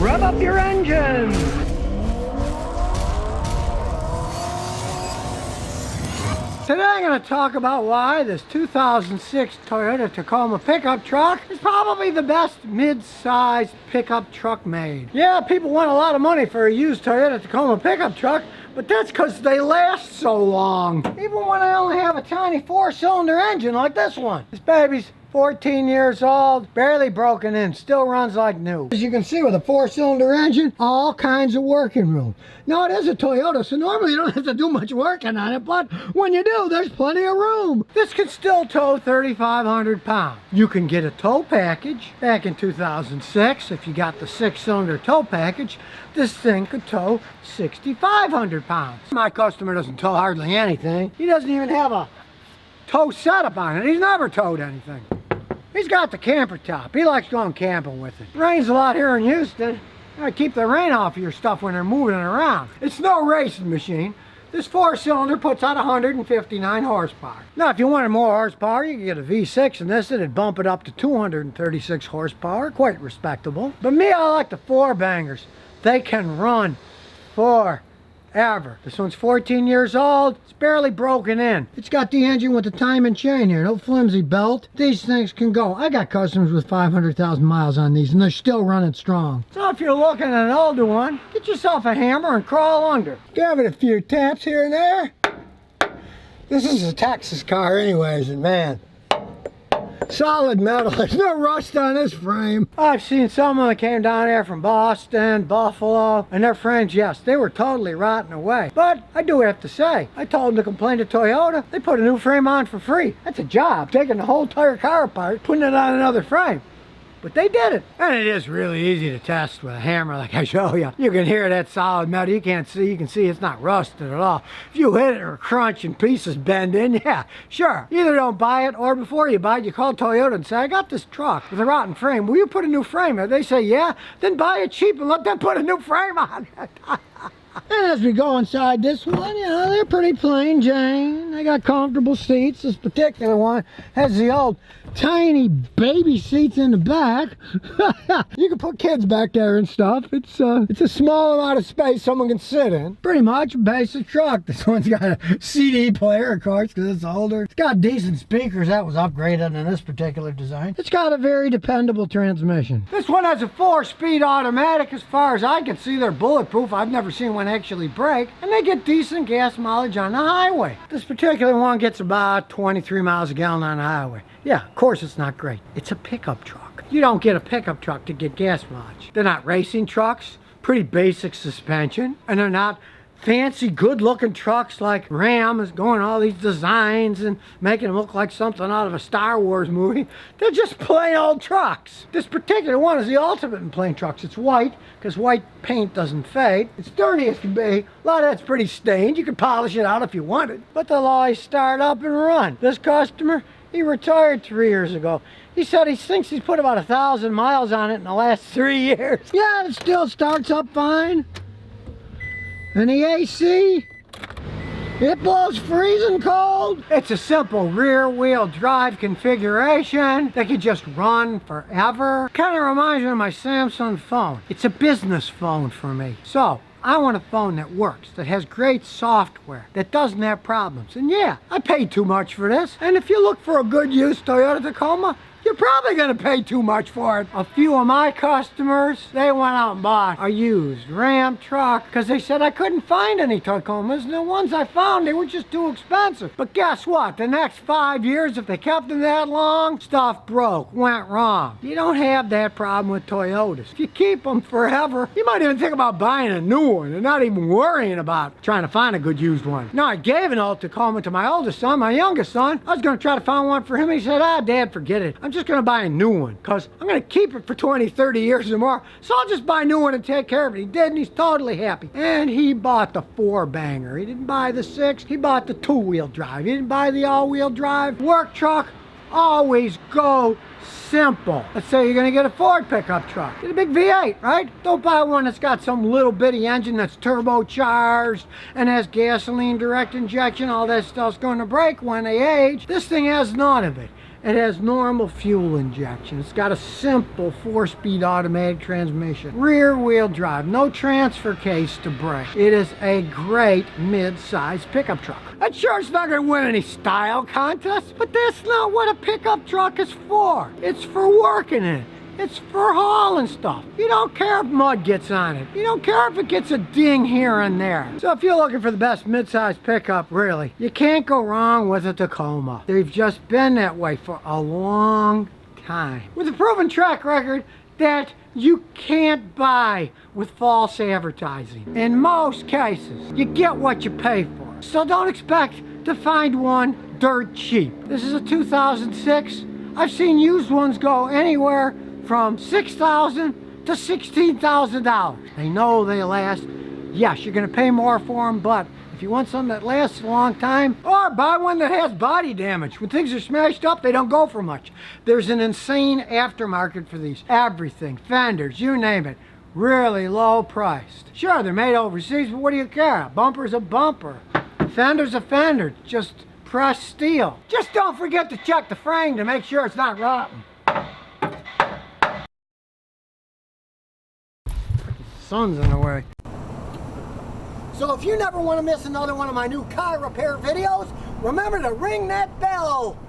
Rev up your engines! Today I'm going to talk about why this 2006 Toyota Tacoma pickup truck is probably the best mid-sized pickup truck made. Yeah, people want a lot of money for a used Toyota Tacoma pickup truck, but that's because they last so long. Even when I only have a tiny 4-cylinder engine like this one. This baby's 14 years old, barely broken in, still runs like new. As you can see with a 4-cylinder engine, all kinds of working room. Now it is a Toyota, so normally you don't have to do much working on it, but when you do, there's plenty of room. This can still tow 3,500 pounds. You can get a tow package. Back in 2006, if you got the 6-cylinder tow package, this thing could tow 6,500 pounds. My customer doesn't tow hardly anything. He doesn't even have a tow setup on it. He's never towed anything. He's got the camper top. He likes going camping with it. Rains a lot here in Houston. You gotta keep the rain off of your stuff when they're moving it around. It's no racing machine. This 4-cylinder puts out 159 horsepower. Now, if you wanted more horsepower, you could get a V6 in this. It'd bump it up to 236 horsepower. Quite respectable. But me, I like the 4-bangers. They can run forever. This one's 14 years old. It's barely broken in. It's got the engine with the time and chain here. No flimsy belt. These things can go. I got customers with 500,000 miles on these, and they're still running strong. So if you're looking at an older one, get yourself a hammer and crawl under. Give it a few taps here and there. This is a Texas car anyways, and man, solid metal. There's no rust on this frame. I've seen someone that came down here from Boston, Buffalo, and their frames, yes, they were totally rotting away. But I do have to say, I told them to complain to Toyota. They put a new frame on for free. That's a job, taking the whole entire car apart, putting it on another frame. But they did it. And it is really easy to test with a hammer like I show you. You can hear that solid metal. You can see it's not rusted at all. If you hit it or crunch and pieces bend in, yeah, sure. Either don't buy it, or before you buy it, you call Toyota and say, I got this truck with a rotten frame. Will you put a new frame in? They say, yeah. Then buy it cheap and let them put a new frame on it. And as we go inside this one, you know, they're pretty plain Jane. They got comfortable seats. This particular one has the old tiny baby seats in the back. You can put kids back there and stuff. It's a small amount of space someone can sit in. Pretty much a basic truck. This one's got a CD player, of course, because it's older. It's got decent speakers. That was upgraded in this particular design. It's got a very dependable transmission. This one has a 4-speed automatic. As far as I can see, they're bulletproof. I've never seen one actually break, and they get decent gas mileage on the highway. This particular one gets about 23 miles a gallon on the highway. Yeah, of course it's not great. It's a pickup truck. You don't get a pickup truck to get gas mileage. They're not racing trucks, pretty basic suspension, and they're not fancy, good-looking trucks like Ram is going all these designs and making them look like something out of a Star Wars movie. They're just plain old trucks. This particular one is the ultimate in plain trucks. It's white, because white paint doesn't fade. It's dirty as can be. A lot of that's pretty stained. You can polish it out if you wanted, but they'll always start up and run. This customer, he retired 3 years ago. He said he thinks he's put about 1,000 miles on it in the last 3 years. Yeah, it still starts up fine. And the AC, it blows freezing cold. It's a simple rear-wheel drive configuration that can just run forever. Kind of reminds me of my Samsung phone. It's a business phone for me. So I want a phone that works, that has great software, that doesn't have problems. And yeah, I paid too much for this. And if you look for a good used Toyota Tacoma, you're probably going to pay too much for it. A few of my customers, they went out and bought a used Ram truck because they said I couldn't find any Tacomas, and the ones I found, they were just too expensive. But guess what? The next 5 years, if they kept them that long, stuff broke, went wrong. You don't have that problem with Toyotas. If you keep them forever, you might even think about buying a new one and not even worrying about trying to find a good used one. Now, I gave an old Tacoma to my oldest son, my youngest son. I was going to try to find one for him. He said, Dad, forget it. I'm just going to buy a new one because I'm going to keep it for 20, 30 years or more. So I'll just buy a new one and take care of it. He did, and he's totally happy. And he bought the 4-banger. He didn't buy the 6. He bought the 2-wheel drive. He didn't buy the all-wheel drive. Work truck, always go simple. Let's say you're going to get a Ford pickup truck. Get a big V8, right? Don't buy one that's got some little bitty engine that's turbocharged and has gasoline direct injection. All that stuff's going to break when they age. This thing has none of it. It has normal fuel injection. It's got a simple 4-speed automatic transmission. Rear wheel drive, no transfer case to brake. It is a great mid-size pickup truck. And sure, it's not going to win any style contests, but that's not what a pickup truck is for. It's for working in it. It's for hauling stuff. You don't care if mud gets on it. You don't care if it gets a ding here and there. So if you're looking for the best mid-size pickup, really, you can't go wrong with a Tacoma. They've just been that way for a long time. With a proven track record that you can't buy with false advertising. In most cases, you get what you pay for. So don't expect to find one dirt cheap. This is a 2006. I've seen used ones go anywhere from $6,000 to $16,000. They know they last. Yes, you're going to pay more for them, but if you want something that lasts a long time, or buy one that has body damage. When things are smashed up, they don't go for much. There's an insane aftermarket for these. Everything, fenders, you name it, really low priced. Sure, they're made overseas, but what do you care? A bumper's a bumper. Fender's a fender, just pressed steel. Just don't forget to check the frame to make sure it's not rotten. Sun's in the way. So if you never want to miss another one of my new car repair videos, remember to ring that bell.